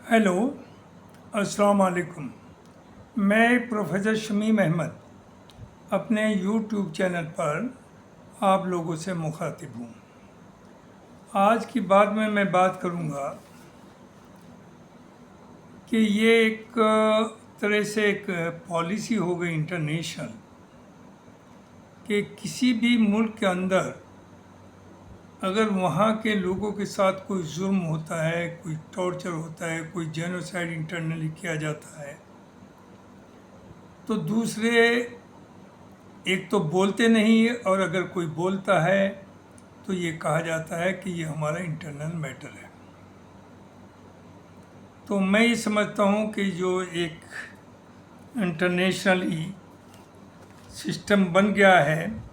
Hello, अस्सलाम वालेकुम। मैं प्रोफेसर शमीम अहमद अपने यूट्यूब चैनल पर आप लोगों से मुखातिब हूँ। आज की बात में मैं बात करूँगा कि ये एक तरह से एक पॉलिसी हो गई इंटरनेशनल कि किसी भी मुल्क के अंदर अगर वहाँ के लोगों के साथ कोई जुल्म होता है, कोई टॉर्चर होता है, कोई जेनोसाइड इंटरनली किया जाता है, तो दूसरे एक तो बोलते नहीं है, और अगर कोई बोलता है तो ये कहा जाता है कि ये हमारा इंटरनल मैटर है। तो मैं ये समझता हूँ कि जो एक इंटरनेशनली सिस्टम बन गया है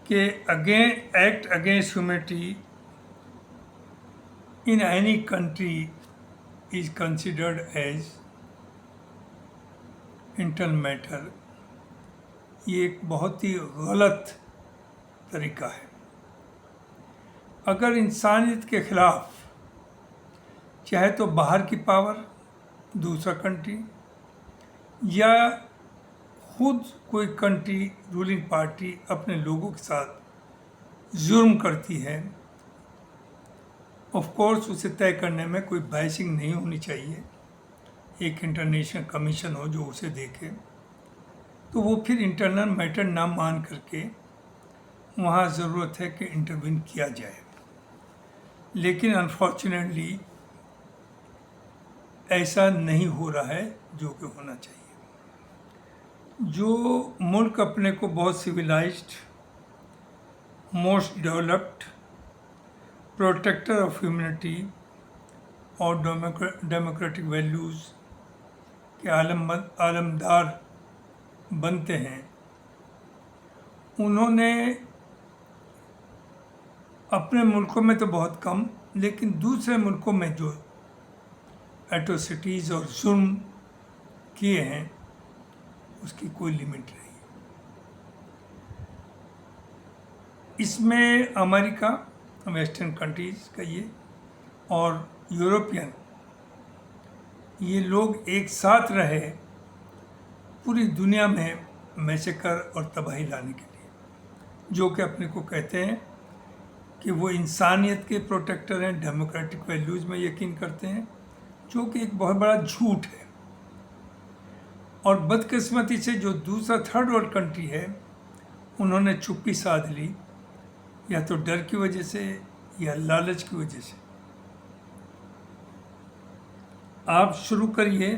कि act against humanity in any country is considered as internal matter, ये एक बहुत ही गलत तरीका है। अगर इंसानियत के ख़िलाफ़ चाहे तो बाहर की पावर, दूसरा कंट्री, या खुद कोई कंट्री रूलिंग पार्टी अपने लोगों के साथ जुर्म करती है, ऑफ कोर्स उसे तय करने में कोई बाइसिंग नहीं होनी चाहिए। एक इंटरनेशनल कमीशन हो जो उसे देखे, तो वो फिर इंटरनल मैटर ना मान करके वहाँ ज़रूरत है कि इंटरवीन किया जाए। लेकिन अनफॉर्चुनेटली ऐसा नहीं हो रहा है जो कि होना चाहिए। जो मुल्क अपने को बहुत civilised, most developed, protector of humanity और डेमोक्रेटिक वैल्यूज़ के आलमदार बनते हैं, उन्होंने अपने मुल्कों में तो बहुत कम, लेकिन दूसरे मुल्कों में जो एट्रोसिटीज़ और जुल्म किए हैं उसकी कोई लिमिट नहीं है। इसमें अमेरिका, वेस्टर्न कंट्रीज़ कहिए, और यूरोपियन, ये लोग एक साथ रहे पूरी दुनिया में मैसेकर और तबाही लाने के लिए, जो कि अपने को कहते हैं कि वो इंसानियत के प्रोटेक्टर हैं, डेमोक्रेटिक वैल्यूज़ में यकीन करते हैं, जो कि एक बहुत बड़ा झूठ है। और बदकिस्मती से जो दूसरा थर्ड वर्ल्ड कंट्री है, उन्होंने चुप्पी साध ली, या तो डर की वजह से या लालच की वजह से। आप शुरू करिए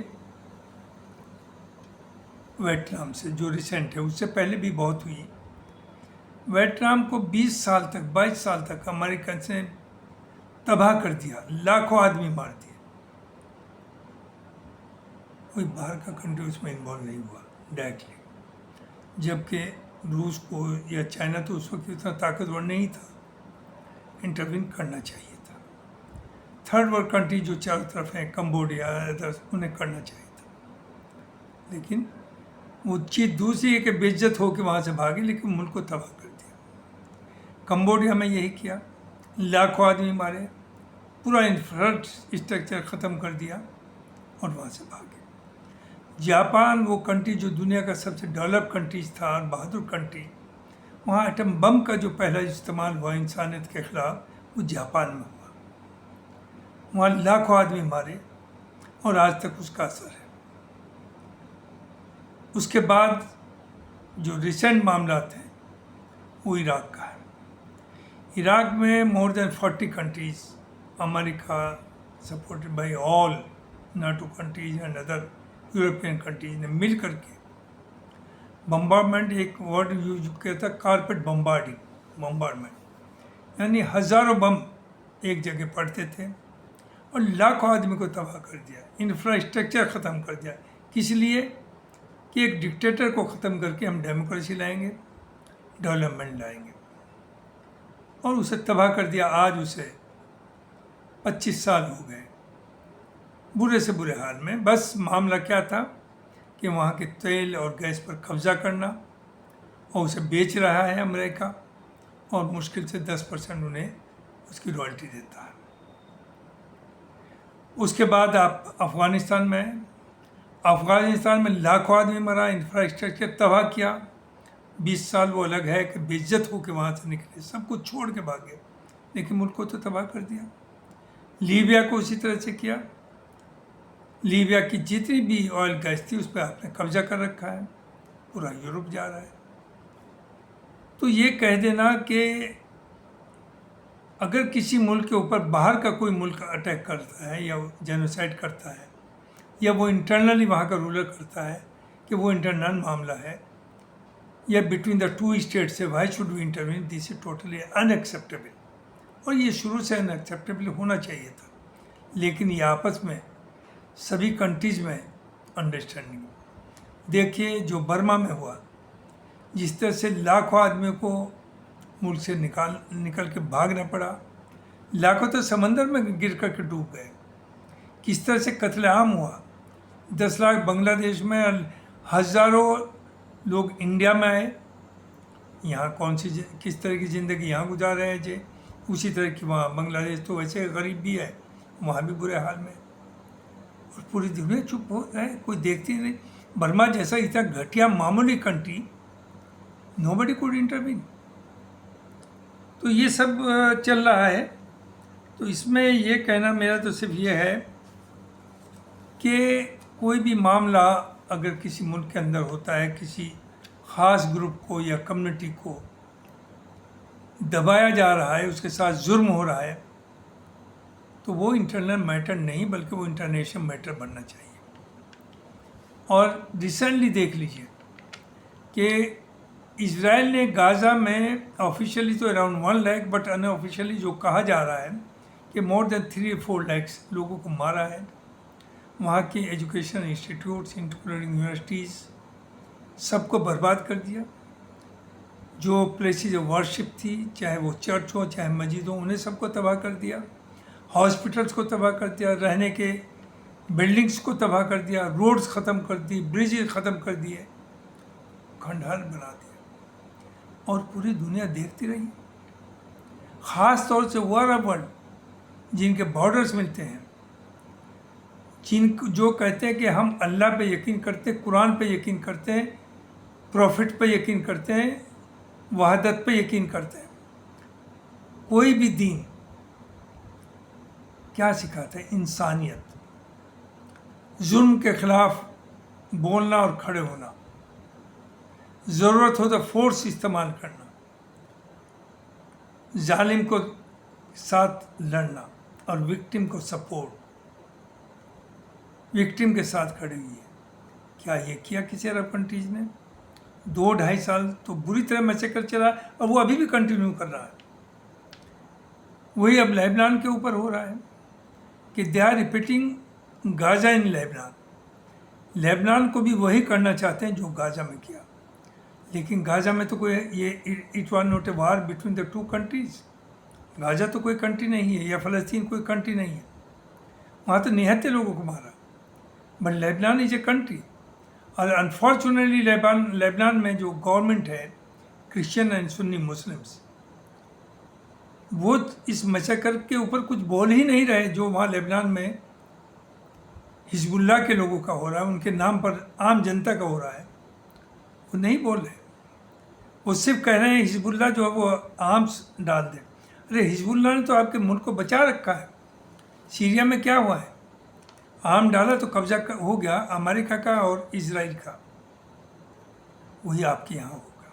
वियतनाम से, जो रिसेंट है, उससे पहले भी बहुत हुई। वियतनाम को 20 साल तक, 22 साल तक अमेरिकन से तबाह कर दिया, लाखों आदमी मार दिए। कोई बाहर का कंट्री उसमें इन्वॉल्व नहीं हुआ डायरेक्टली, जबकि रूस को या चाइना तो उस वक्त इतना ताकतवर नहीं था, इंटरवीन करना चाहिए था। थर्ड वर्ल्ड कंट्री जो चारों तरफ है, कंबोडिया, अदर्स, उन्हें करना चाहिए था। लेकिन वो चीज़ दूसरी है कि बेइज्जत होकर वहाँ से भागे, लेकिन मुल्क को तबाह कर दिया। कंबोडिया में यही किया, लाखों आदमी मारे, पूरा इंफ्रास्ट्रक्चर ख़त्म कर दिया और वहाँ से भागे। जापान, वो कंट्री जो दुनिया का सबसे डेवलप कंट्रीज था और बहादुर कंट्री, वहाँ एटम बम का जो पहला इस्तेमाल हुआ इंसानियत के ख़िलाफ़, वो जापान में हुआ। वहाँ लाखों आदमी मारे और आज तक उसका असर है। उसके बाद जो रिसेंट मामला थे वो इराक़ का है। इराक़ में more than 40 countries, America supported by all NATO countries and other European countries ने मिल करके बम्बार्डमेंट, एक वर्ड यूज किया था, कारपेट बम्बार्डमेंट, यानी हज़ारों बम एक जगह पड़ते थे और लाखों आदमी को तबाह कर दिया, इंफ्रास्ट्रक्चर ख़त्म कर दिया। किस लिए? कि एक डिक्टेटर को ख़त्म करके हम डेमोक्रेसी लाएंगे, डेवलपमेंट लाएंगे, और उसे तबाह कर दिया। आज उसे 25 साल हो गए बुरे से बुरे हाल में। बस मामला क्या था कि वहाँ के तेल और गैस पर कब्ज़ा करना, और उसे बेच रहा है अमेरिका, और मुश्किल से 10% उन्हें उसकी रॉयल्टी देता है। उसके बाद आप अफ़गानिस्तान में, अफ़गानिस्तान में लाखों आदमी मरा, इंफ्रास्ट्रक्चर तबाह किया। 20 साल वो अलग है कि बेइज्जत होकर वहाँ से निकले, सब कुछ छोड़ के भागे, लेकिन मुल्क को तो तबाह कर दिया। लीबिया को उसी तरह से किया। लीबिया की जितनी भी ऑयल गैस थी उस पर आपने कब्जा कर रखा है, पूरा यूरोप जा रहा है। तो ये कह देना कि अगर किसी मुल्क के ऊपर बाहर का कोई मुल्क अटैक करता है या जेनोसाइड करता है या वो इंटरनली वहाँ का रूलर करता है कि वो इंटरनल मामला है या बिटवीन द टू स्टेट्स है, why should we intervene, this is totally unacceptable. और ये शुरू से अनएक्सेप्टेबल होना चाहिए था, लेकिन ये आपस में सभी कंट्रीज़ में अंडरस्टैंडिंग। देखिए जो बर्मा में हुआ, जिस तरह से लाखों आदमियों को मुल्क से निकल के भागना पड़ा, लाखों तो समंदर में गिर कर के डूब गए। किस तरह से कत्लेआम हुआ, 10 लाख बांग्लादेश में, हज़ारों लोग इंडिया में आए, यहाँ कौन सी किस तरह की ज़िंदगी यहाँ गुजार रहे हैं जी, उसी तरह की वहाँ बांग्लादेश तो वैसे गरीब भी है, वहाँ भी बुरे हाल में। और पूरी दुनिया चुप हो रहा है, कोई देखती नहीं। बर्मा जैसा इतना घटिया मामूली कंट्री, नोबडी कुड इंटरवीन। तो ये सब चल रहा है। तो इसमें ये कहना मेरा तो सिर्फ ये है कि कोई भी मामला अगर किसी मुल्क के अंदर होता है, किसी ख़ास ग्रुप को या कम्युनिटी को दबाया जा रहा है, उसके साथ जुर्म हो रहा है, तो वो इंटरनल मैटर नहीं बल्कि वो इंटरनेशनल मैटर बनना चाहिए। और रिसेंटली देख लीजिए कि इजराइल ने गाज़ा में ऑफिशियली तो अराउंड 1 लाख, बट अनऑफिशियली जो कहा जा रहा है कि मोर देन 3-4 लाख लोगों को मारा है। वहाँ की एजुकेशन इंस्टीट्यूट्स इंक्लूडिंग यूनिवर्सिटीज़ सबको बर्बाद कर दिया। जो प्लेसेस ऑफ वर्शिप थी, चाहे वो चर्च हो चाहे मस्जिद हो, उन्हें सबको तबाह कर दिया। हॉस्पिटल्स को तबाह कर दिया, रहने के बिल्डिंग्स को तबाह कर दिया, रोड्स ख़त्म कर दी, ब्रिजेज ख़त्म कर दिए, खंडहर बना दिया। और पूरी दुनिया देखती रही। ख़ास तौर से वो अरब वर्ल्ड जिनके बॉर्डर्स मिलते हैं, जो कहते हैं कि हम अल्लाह पे यकीन करते हैं, कुरान पे यकीन करते हैं, प्रॉफिट पे यकीन करते हैं, वहदत पे यकीन करते हैं। कोई भी दीन क्या सिखाता है? इंसानियत, जुल्म के ख़िलाफ़ बोलना और खड़े होना, ज़रूरत हो तो फोर्स इस्तेमाल करना, जालिम को साथ लड़ना और विक्टिम को सपोर्ट, विक्टिम के साथ खड़ी हुई है। क्या ये किया किसी अरब कंट्रीज़ ने? 2-2.5 साल तो बुरी तरह मैसेकर चला और वो अभी भी कंटिन्यू कर रहा है। वही अब लेबनान के ऊपर हो रहा है कि they are repeating Gaza in Lebanon. Lebanon को भी वही करना चाहते हैं जो गाज़ा में किया, लेकिन गाज़ा में तो कोई ये it was not a war between the to countries. Gaza तो कोई कंट्री नहीं है या फ़लस्तीन कोई कंट्री नहीं है, वहाँ तो निहत्ते लोगों को मारा। But Lebanon is a country. और अनफॉर्चुनेटली लेबनान में जो गवर्नमेंट है, क्रिश्चियन एंड सुन्नी मुस्लिम्स, वो इस मैसेकर के ऊपर कुछ बोल ही नहीं रहे जो वहाँ लेबनान में हिजबुल्लाह के लोगों का हो रहा है, उनके नाम पर आम जनता का हो रहा है, वो नहीं बोल रहे। वो सिर्फ कह रहे हैं हिजबुल्लाह जो है वो आर्म्स डाल दे। अरे हिजबुल्लाह ने तो आपके मुल्क को बचा रखा है। सीरिया में क्या हुआ है? आर्म डाला तो कब्जा हो गया अमेरिका का और इजराइल का, वही आपके यहाँ होगा।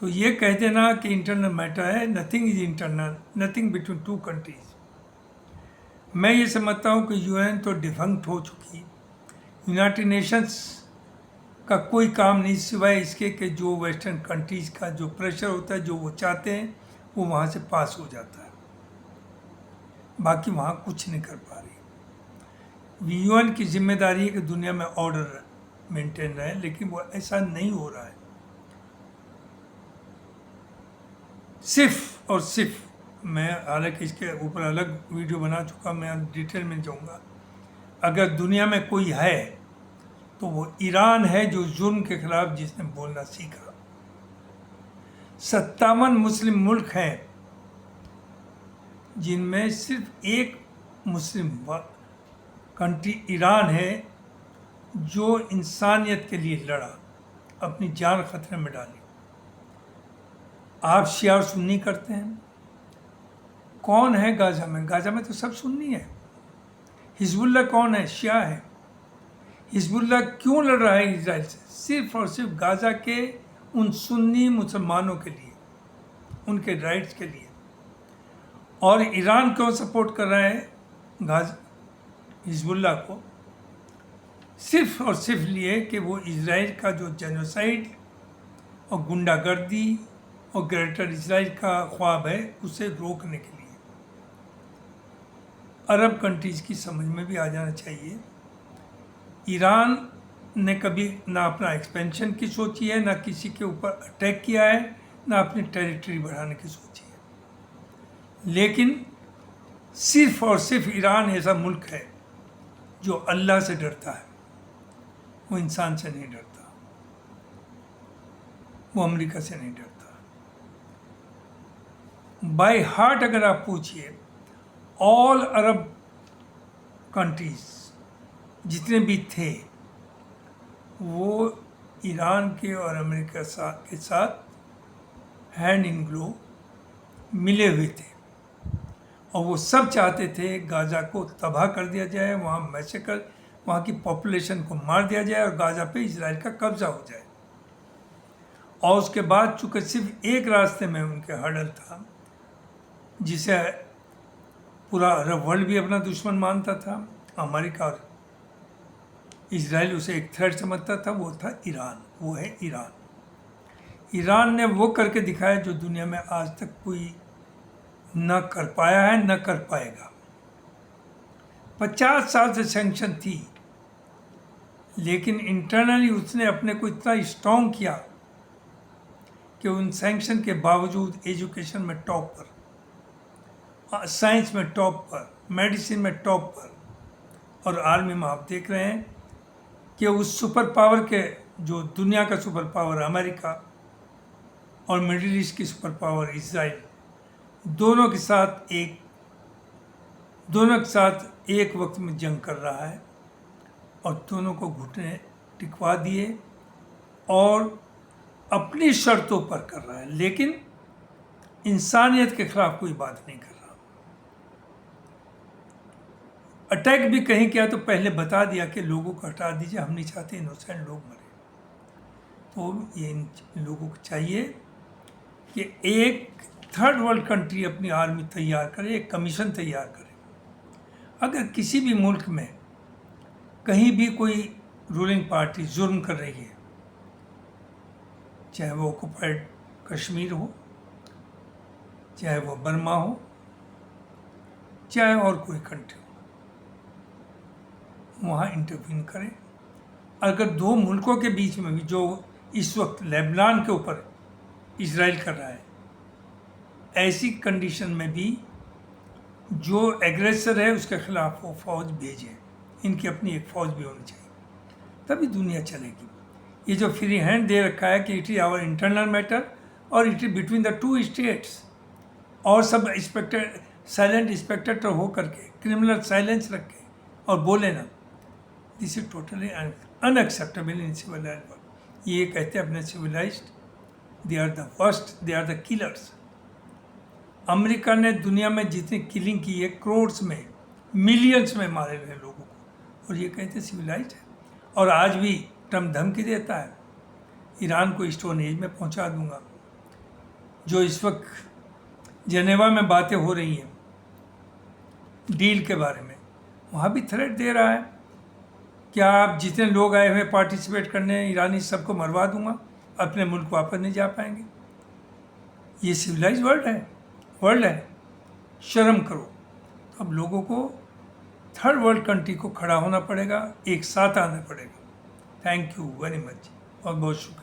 तो ये कह देना कि इंटरनल मैटर है, nothing is internal, nothing between two countries. मैं ये समझता हूँ कि यूएन तो डिफंक्ट हो चुकी, यूनाइटेड नेशंस का कोई काम नहीं सिवाय इसके कि जो वेस्टर्न कंट्रीज़ का जो प्रेशर होता है, जो वो चाहते हैं वो वहाँ से पास हो जाता है, बाकी वहाँ कुछ नहीं कर पा रही। यूएन की जिम्मेदारी है कि दुनिया में ऑर्डर मेंटेन रहे, लेकिन वो ऐसा नहीं हो रहा है। सिर्फ और सिर्फ मैं हालांकि इसके ऊपर अलग वीडियो बना चुका, मैं डिटेल में जाऊँगा। अगर दुनिया में कोई है तो वो ईरान है, जो जुर्म के खिलाफ जिसने बोलना सीखा। 57 मुस्लिम मुल्क हैं जिनमें सिर्फ एक मुस्लिम कंट्री ईरान है जो इंसानियत के लिए लड़ा, अपनी जान खतरे में डाली। आप शिया और सुन्नी करते हैं। कौन है गाज़ा में? गाज़ा में तो सब सुन्नी है। हिजबुल्लाह कौन है? शिया है। हिजबुल्लाह क्यों लड़ रहा है इजराइल से? सिर्फ और सिर्फ गाज़ा के उन सुन्नी मुसलमानों के लिए, उनके राइट्स के लिए। और ईरान क्यों सपोर्ट कर रहा है हिजबुल्लाह को? सिर्फ और सिर्फ लिए कि वो इजराइल का जो जेनोसाइड और गुंडागर्दी और ग्रेटर इजराइल का ख्वाब है उसे रोकने के लिए। अरब कंट्रीज़ की समझ में भी आ जाना चाहिए। ईरान ने कभी ना अपना एक्सपेंशन की सोची है, ना किसी के ऊपर अटैक किया है, ना अपनी टेरिटरी बढ़ाने की सोची है। लेकिन सिर्फ और सिर्फ ईरान ऐसा मुल्क है जो अल्लाह से डरता है, वो इंसान से नहीं डरता, वो अमेरिका से नहीं डरता। बाय हार्ट अगर आप पूछिए, ऑल अरब कंट्रीज जितने भी थे वो ईरान के और अमेरिका के साथ हैंड इन ग्लोव मिले हुए थे, और वो सब चाहते थे गाज़ा को तबाह कर दिया जाए, वहाँ मैसेकर, वहाँ की पॉपुलेशन को मार दिया जाए और गाज़ा पे इजराइल का कब्ज़ा हो जाए। और उसके बाद चूँकि सिर्फ एक रास्ते में उनके हर्डल था, जिसे पूरा अरब वर्ल्ड भी अपना दुश्मन मानता था, अमेरिका और इजराइल उसे एक थ्रेट समझता था, वो था ईरान। वो है ईरान। ईरान ने वो करके दिखाया जो दुनिया में आज तक कोई न कर पाया है, न कर पाएगा। 50 साल से सैंक्शन थी, लेकिन इंटरनली उसने अपने को इतना स्ट्रॉन्ग किया कि उन सैंक्शन के बावजूद एजुकेशन में टॉप पर, साइंस में टॉप पर, मेडिसिन में टॉप पर, और आर्मी में आप देख रहे हैं कि उस सुपर पावर के, जो दुनिया का सुपर पावर अमेरिका और मिडिल ईस्ट की सुपर पावर इजराइल, दोनों के साथ एक वक्त में जंग कर रहा है, और दोनों को घुटने टिकवा दिए और अपनी शर्तों पर कर रहा है, लेकिन इंसानियत के खिलाफ कोई बात नहीं कर रहा। अटैक भी कहीं किया तो पहले बता दिया कि लोगों को हटा दीजिए, हम नहीं चाहते इनोसेंट लोग मरे। तो ये इन लोगों को चाहिए कि एक थर्ड वर्ल्ड कंट्री अपनी आर्मी तैयार करे, एक कमीशन तैयार करे। अगर किसी भी मुल्क में कहीं भी कोई रूलिंग पार्टी जुर्म कर रही है, चाहे वो ऑक्युपाइड कश्मीर हो, चाहे वो बर्मा हो, चाहे और कोई कंट्री हो, वहाँ इंटरवीन करें। अगर दो मुल्कों के बीच में भी, जो इस वक्त लेबनान के ऊपर इजराइल कर रहा है, ऐसी कंडीशन में भी जो एग्रेसर है उसके खिलाफ वो फौज भेजें। इनकी अपनी एक फौज भी होनी चाहिए, तभी दुनिया चलेगी। ये जो फ्री हैंड दे रखा है कि it is our internal matter और it is between the two states, और सब इंस्पेक्टर साइलेंट इंस्पेक्टर हो करके क्रिमिनल साइलेंस रखे और बोले ना, this is totally unacceptable in civilised world. ये कहते हैं अपने civilised, they are the worst, they are the killers. America ने दुनिया में जितनी किलिंग की है, करोड्स में, मिलियंस में मारे हुए लोगों को, और ये कहते हैं सिविलाइज्ड है। और आज भी ट्रम्प धमकी देता है, ईरान को स्टोन एज में पहुंचा दूंगा। जो इस वक्त जेनेवा में बातें हो रही हैं डील के बारे में, वहाँ भी थ्रेट दे रहा है कि आप जितने लोग आए हुए पार्टिसिपेट करने, ईरानी सबको मरवा दूंगा, अपने मुल्क वापस नहीं जा पाएंगे। ये सिविलाइज वर्ल्ड है, शर्म करो। अब लोगों को थर्ड वर्ल्ड कंट्री को खड़ा होना पड़ेगा, एक साथ आना पड़ेगा। थैंक यू वेरी मच, बहुत बहुत शुक्रिया।